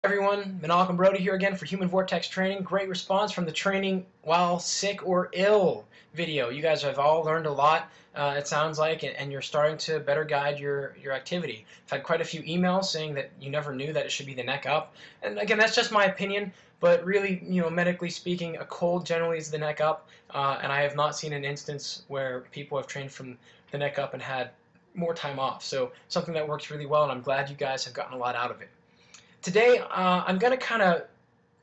Everyone, Malcolm Brody here again for Human Vortex Training. Great response from the training while sick or ill video. You guys have all learned a lot, it sounds like, and you're starting to better guide your activity. I've had quite a few emails saying that you never knew that it should be the neck up. And again, that's just my opinion, but really, medically speaking, a cold generally is the neck up, and I have not seen an instance where people have trained from the neck up and had more time off. So something that works really well, and I'm glad you guys have gotten a lot out of it. Today, I'm going to kind of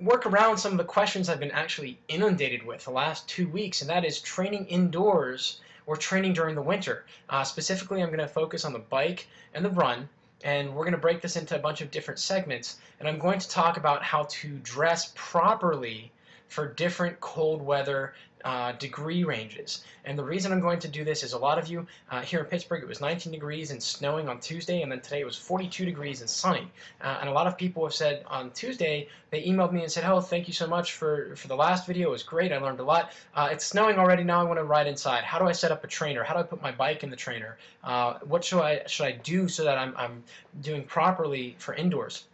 work around some of the questions I've been actually inundated with the last 2 weeks, and that is training indoors or training during the winter. Specifically, I'm going to focus on the bike and the run, and we're going to break this into a bunch of different segments, and I'm going to talk about how to dress properly for different cold weather degree ranges. And the reason I'm going to do this is a lot of you here in Pittsburgh, it was 19 degrees and snowing on Tuesday, and then today it was 42 degrees and sunny. And a lot of people have said on Tuesday, they emailed me and said, oh, thank you so much for the last video. It was great. I learned a lot. It's snowing already now. I want to ride inside. How do I set up a trainer? How do I put my bike in the trainer? What should I do so that I'm doing properly for indoors?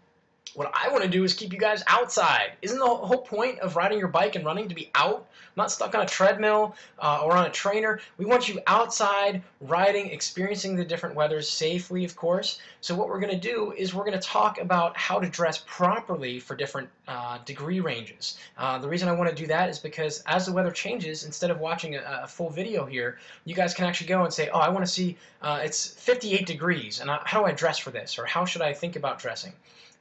What I want to do is keep you guys outside. Isn't the whole point of riding your bike and running to be out? Not stuck on a treadmill or on a trainer. We want you outside, riding, experiencing the different weathers safely, of course. So what we're going to do is we're going to talk about how to dress properly for different degree ranges. The reason I want to do that is because as the weather changes, instead of watching a full video here, you guys can actually go and say, oh, I want to see it's 58 degrees, and how do I dress for this? Or how should I think about dressing?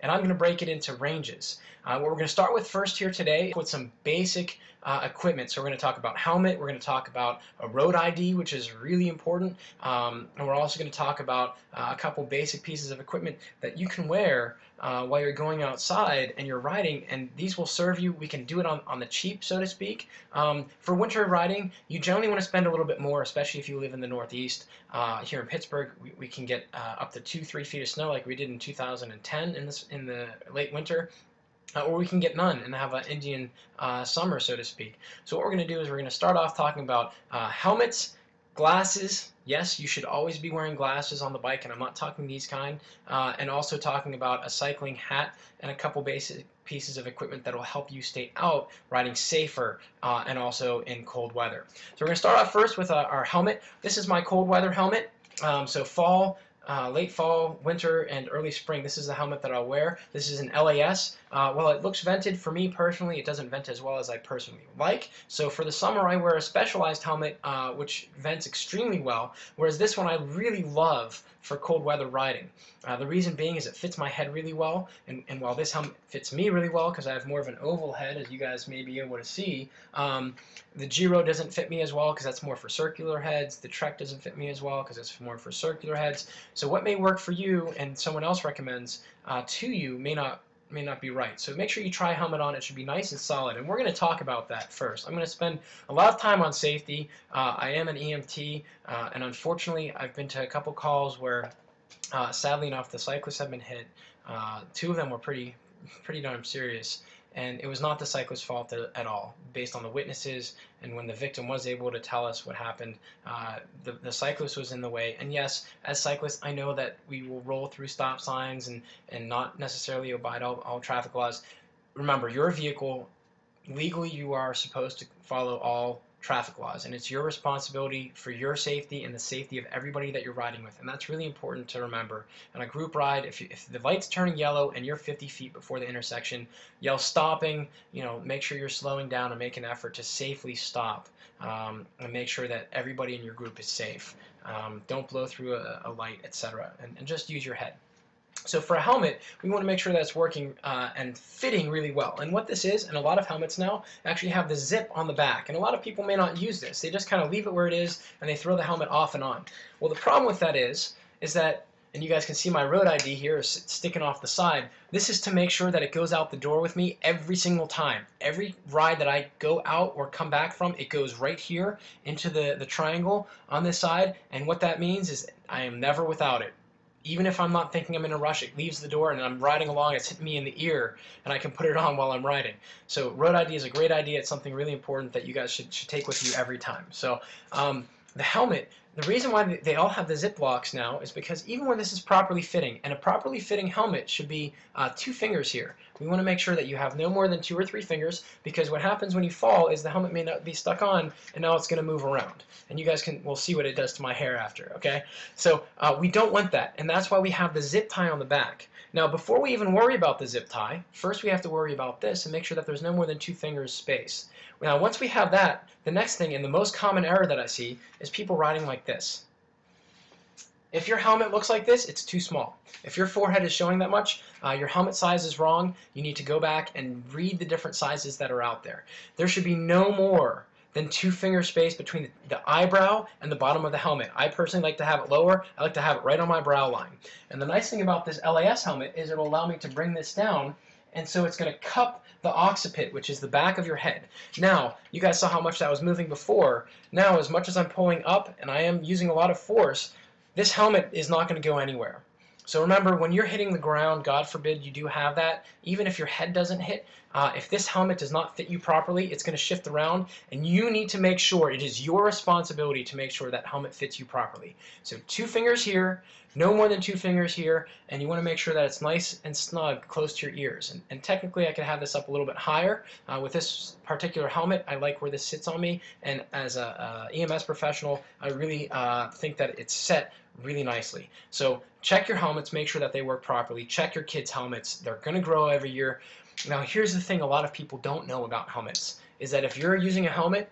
And I'm going to break it into ranges. What we're going to start with first here today with some basic equipment. So we're going to talk about helmet, we're going to talk about a road ID, which is really important, and we're also going to talk about a couple basic pieces of equipment that you can wear while you're going outside and you're riding, and these will serve you. We can do it on the cheap, so to speak. For winter riding, you generally want to spend a little bit more, especially if you live in the Northeast. Here in Pittsburgh, we can get up to 2-3 feet of snow like we did in 2010 in the late winter. Or we can get none and have an Indian summer, so to speak. So what we're going to do is we're going to start off talking about helmets, glasses. Yes, you should always be wearing glasses on the bike, and I'm not talking these kind. And also talking about a cycling hat and a couple basic pieces of equipment that will help you stay out riding safer and also in cold weather. So we're going to start off first with our helmet. This is my cold weather helmet. So fall, late fall, winter, and early spring, this is the helmet that I'll wear. This is an LAS. Well, it looks vented. For me personally, it doesn't vent as well as I personally like. So for the summer, I wear a specialized helmet which vents extremely well, whereas this one I really love for cold weather riding. The reason being is it fits my head really well, and while this helmet fits me really well because I have more of an oval head, as you guys may be able to see, the Giro doesn't fit me as well because that's more for circular heads. The Trek doesn't fit me as well because it's more for circular heads. So what may work for you and someone else recommends to you may not be right. So make sure you try a helmet on. It should be nice and solid, and we're going to talk about that first. I'm going to spend a lot of time on safety. I am an EMT, and unfortunately I've been to a couple calls where sadly enough the cyclists have been hit. 2 of them were pretty darn serious, and it was not the cyclist's fault at all, based on the witnesses, and when the victim was able to tell us what happened, the cyclist was in the way. And yes, as cyclists, I know that we will roll through stop signs and not necessarily abide all traffic laws. Remember, your vehicle, legally you are supposed to follow all traffic laws, and it's your responsibility for your safety and the safety of everybody that you're riding with, and that's really important to remember. On a group ride, if the light's turning yellow and you're 50 feet before the intersection, yell stopping, make sure you're slowing down and make an effort to safely stop, and make sure that everybody in your group is safe. Don't blow through a light, etc., and just use your head. So for a helmet, we want to make sure that it's working and fitting really well. And what this is, and a lot of helmets now actually have the zip on the back. And a lot of people may not use this. They just kind of leave it where it is, and they throw the helmet off and on. Well, the problem with that is that, and you guys can see my road ID here is sticking off the side. This is to make sure that it goes out the door with me every single time. Every ride that I go out or come back from, it goes right here into the triangle on this side. And what that means is I am never without it. Even if I'm not thinking I'm in a rush, it leaves the door and I'm riding along, it's hitting me in the ear, and I can put it on while I'm riding. So road ID is a great idea. It's something really important that you guys should take with you every time. So the helmet, The reason why they all have the zip locks now is because even when this is properly fitting, and a properly fitting helmet should be 2 fingers here. We want to make sure that you have no more than 2 or 3 fingers, because what happens when you fall is the helmet may not be stuck on, and now it's going to move around. And you guys will see what it does to my hair after, okay? So we don't want that, and that's why we have the zip tie on the back. Now, before we even worry about the zip tie, first we have to worry about this and make sure that there's no more than 2 fingers space. Now, once we have that, the next thing, and the most common error that I see, is people riding like this. If your helmet looks like this, it's too small. If your forehead is showing that much, your helmet size is wrong. You need to go back and read the different sizes that are out there. There should be no more than 2 finger space between the eyebrow and the bottom of the helmet. I personally like to have it lower. I like to have it right on my brow line. And the nice thing about this LAS helmet is it'll allow me to bring this down, and so it's going to cup the occiput, which is the back of your head. Now, you guys saw how much that was moving before. Now, as much as I'm pulling up, and I am using a lot of force, this helmet is not going to go anywhere. So remember, when you're hitting the ground, God forbid you do have that, even if your head doesn't hit, if this helmet does not fit you properly, it's going to shift around, and you need to make sure, it is your responsibility to make sure that helmet fits you properly. So 2 fingers here, no more than 2 fingers here, and you want to make sure that it's nice and snug close to your ears. And technically I could have this up a little bit higher. With this particular helmet, I like where this sits on me, and as a EMS professional, I really think that it's set really nicely. So check your helmets, make sure that they work properly. Check your kids' helmets. They're going to grow every year. Now, here's the thing a lot of people don't know about helmets, is that if you're using a helmet,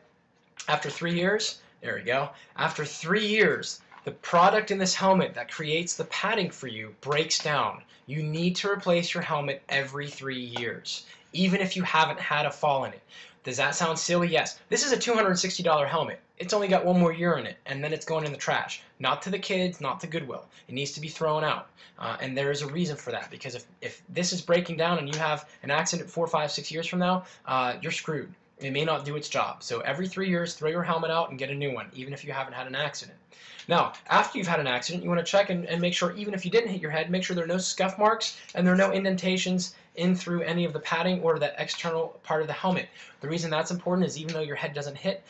after 3 years, there we go, after 3 years, the product in this helmet that creates the padding for you breaks down. You need to replace your helmet every 3 years, even if you haven't had a fall in it. Does that sound silly? Yes. This is a $260 helmet. It's only got 1 more year in it, and then it's going in the trash. Not to the kids, not to Goodwill. It needs to be thrown out. And there is a reason for that, because if this is breaking down and you have an accident 4, 5, 6 years from now, you're screwed. It may not do its job. So every 3 years, throw your helmet out and get a new one, even if you haven't had an accident. Now, after you've had an accident, you want to check and make sure, even if you didn't hit your head, make sure there are no scuff marks and there are no indentations in through any of the padding or the external part of the helmet. The reason that's important is even though your head doesn't hit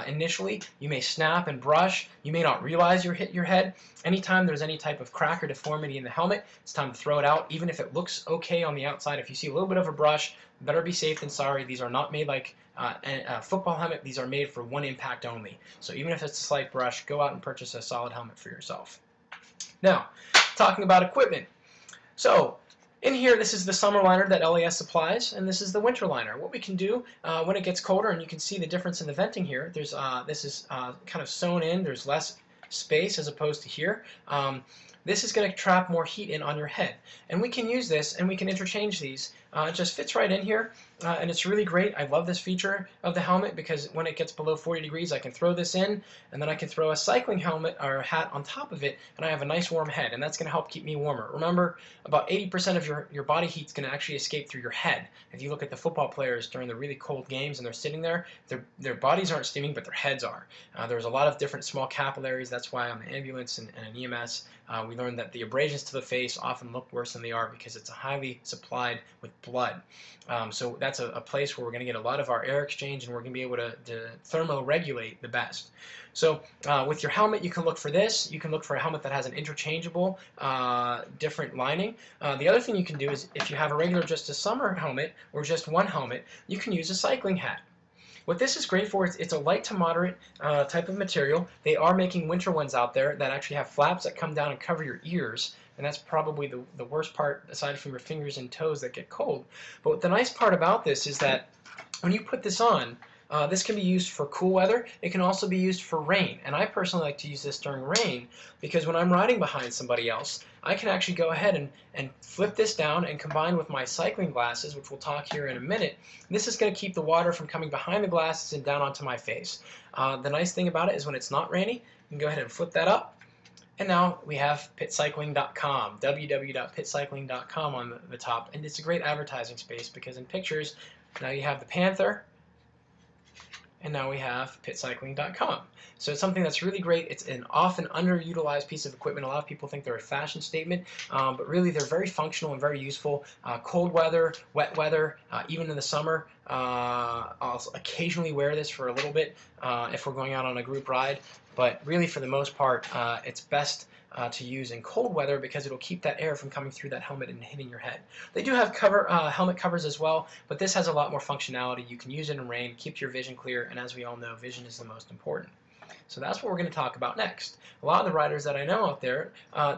initially, you may snap and brush. You may not realize you hit your head. Anytime there's any type of crack or deformity in the helmet, it's time to throw it out, even if it looks okay on the outside. If you see a little bit of a brush, better be safe than sorry. These are not made like a football helmet. These are made for one impact only. So even if it's a slight brush, go out and purchase a solid helmet for yourself. Now, talking about equipment. So, in here, this is the summer liner that LAS supplies, and this is the winter liner. What we can do when it gets colder, and you can see the difference in the venting here, there's this is kind of sewn in, there's less space as opposed to here. This is going to trap more heat in on your head. And we can use this, and we can interchange these. It just fits right in here, and it's really great. I love this feature of the helmet because when it gets below 40 degrees, I can throw this in, and then I can throw a cycling helmet or hat on top of it, and I have a nice warm head, and that's going to help keep me warmer. Remember, about 80% of your body heat is going to actually escape through your head. If you look at the football players during the really cold games and they're sitting there, their bodies aren't steaming, but their heads are. There's a lot of different small capillaries. That's why on the ambulance and an EMS, we learned that the abrasions to the face often look worse than they are because it's highly supplied with blood. So that's a place where we're going to get a lot of our air exchange, and we're going to be able to thermoregulate the best. So with your helmet, you can look for this. You can look for a helmet that has an interchangeable different lining. The other thing you can do is if you have a regular just a summer helmet or just one helmet, you can use a cycling hat. What this is great for, it's a light to moderate type of material. They are making winter ones out there that actually have flaps that come down and cover your ears, and that's probably the worst part aside from your fingers and toes that get cold. But the nice part about this is that when you put this on, this can be used for cool weather. It can also be used for rain, and I personally like to use this during rain because when I'm riding behind somebody else, I can actually go ahead and flip this down and combine with my cycling glasses, which we'll talk here in a minute. This is going to keep the water from coming behind the glasses and down onto my face. The nice thing about it is when it's not rainy, you can go ahead and flip that up. And now we have pitcycling.com, www.pitcycling.com on the top, and it's a great advertising space because in pictures, now you have the Panther, and now we have pitcycling.com. So it's something that's really great. It's an often underutilized piece of equipment. A lot of people think they're a fashion statement, but really they're very functional and very useful. Cold weather, wet weather, even in the summer, I'll occasionally wear this for a little bit if we're going out on a group ride, but really for the most part, it's best to use in cold weather because it'll keep that air from coming through that helmet and hitting your head. They do have helmet covers as well, but this has a lot more functionality. You can use it in rain, keep your vision clear, and as we all know, vision is the most important. So that's what we're going to talk about next. A lot of the riders that I know out there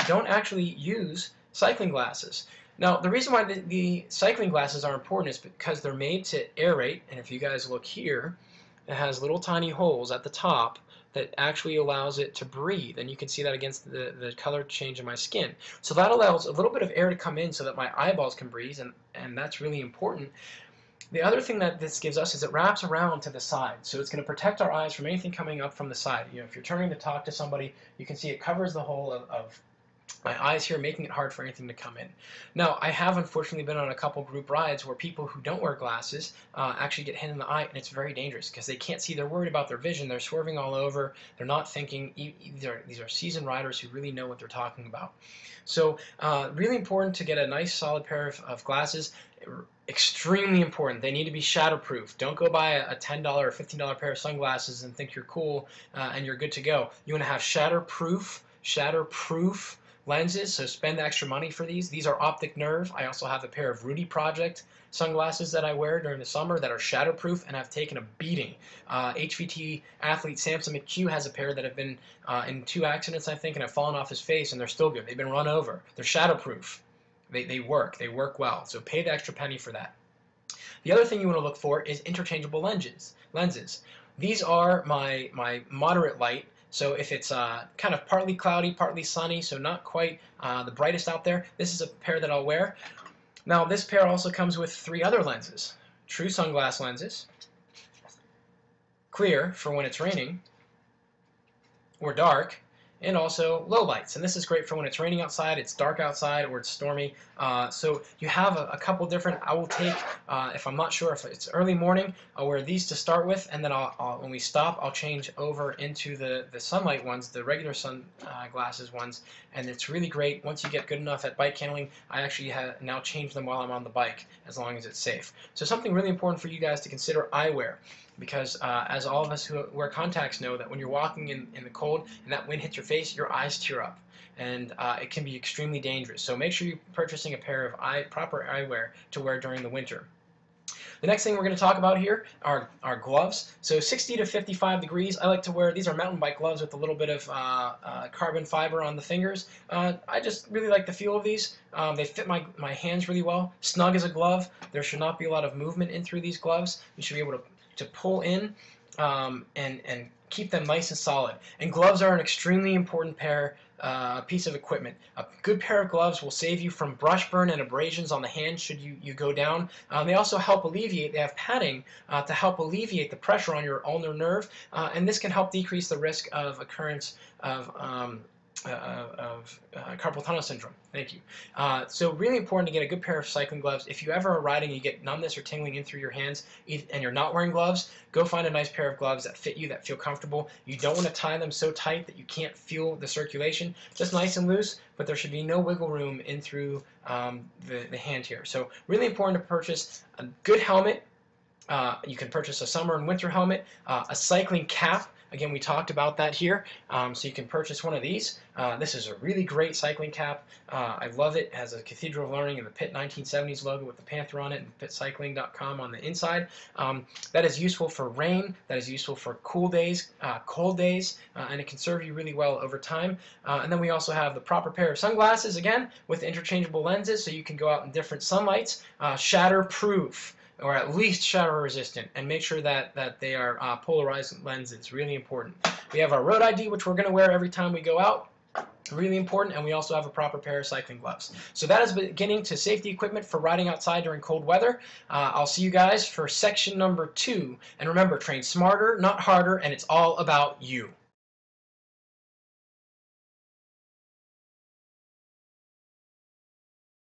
don't actually use cycling glasses. Now, the reason why the cycling glasses are important is because they're made to aerate, and if you guys look here, it has little tiny holes at the top that actually allows it to breathe, and you can see that against the color change in my skin. So that allows a little bit of air to come in so that my eyeballs can breathe, and that's really important. The other thing that this gives us is it wraps around to the side, so it's going to protect our eyes from anything coming up from the side. You know, if you're turning to talk to somebody, you can see it covers the whole of my eyes here, making it hard for anything to come in. Now, I have unfortunately been on a couple group rides where people who don't wear glasses actually get hit in the eye, and it's very dangerous because they can't see. They're worried about their vision. They're swerving all over. They're not thinking. These are seasoned riders who really know what they're talking about. So really important to get a nice solid pair of glasses. Extremely important. They need to be shatterproof. Don't go buy a $10 or $15 pair of sunglasses and think you're cool and you're good to go. You want to have shatterproof lenses, so spend extra money for these. These are optic nerve. I also have a pair of Rudy Project sunglasses that I wear during the summer that are shatterproof and have taken a beating. HVT athlete Samson McHugh has a pair that have been in 2 accidents, I think, and have fallen off his face, and they're still good. They've been run over. They're shatterproof. They work well, so pay the extra penny for that. The other thing you want to look for is interchangeable lenses. These are my moderate light. So if it's kind of partly cloudy, partly sunny, so not quite the brightest out there, this is a pair that I'll wear. Now this pair also comes with 3 other lenses. True sunglass lenses, clear for when it's raining or dark, and also low lights. And this is great for when it's raining outside, it's dark outside, or it's stormy. So you have a couple different. I will take, if I'm not sure if it's early morning, I'll wear these to start with, and then when we stop, I'll change over into the sunlight ones, the regular sunglasses ones, and it's really great. Once you get good enough at bike handling, I actually now change them while I'm on the bike, as long as it's safe. So something really important for you guys to consider eyewear. Because as all of us who wear contacts know, that when you're walking in the cold and that wind hits your face, your eyes tear up, and it can be extremely dangerous. So make sure you're purchasing a pair of proper eyewear to wear during the winter. The next thing we're going to talk about here are gloves. So 60 to 55 degrees, I like to wear, these are mountain bike gloves with a little bit of carbon fiber on the fingers. I just really like the feel of these. They fit my hands really well. Snug as a glove. There should not be a lot of movement in through these gloves. You should be able to pull in and keep them nice and solid. And gloves are an extremely important piece of equipment. A good pair of gloves will save you from brush burn and abrasions on the hand should you go down. They also help alleviate, they have padding to help alleviate the pressure on your ulnar nerve, and this can help decrease the risk of occurrence of carpal tunnel syndrome. Thank you. So really important to get a good pair of cycling gloves. If you ever are riding and you get numbness or tingling in through your hands and you're not wearing gloves, go find a nice pair of gloves that fit you, that feel comfortable. You don't want to tie them so tight that you can't feel the circulation. Just nice and loose, but there should be no wiggle room in through the hand here. So really important to purchase a good helmet. You can purchase a summer and winter helmet, a cycling cap. Again, we talked about that here, so you can purchase one of these. This is a really great cycling cap. I love it. It has a Cathedral of Learning and the Pitt 1970s logo with the Panther on it, and pitcycling.com on the inside. That is useful for rain. That is useful for cold days, and it can serve you really well over time. And then we also have the proper pair of sunglasses, again, with interchangeable lenses, so you can go out in different sunlights. Shatterproof, or at least shatter resistant, and make sure that they are polarized lenses. Really important. We have our road ID, which we're going to wear every time we go out. Really important. And we also have a proper pair of cycling gloves. So that is beginning to safety equipment for riding outside during cold weather. I'll see you guys for section number 2. And remember, train smarter, not harder, and it's all about you.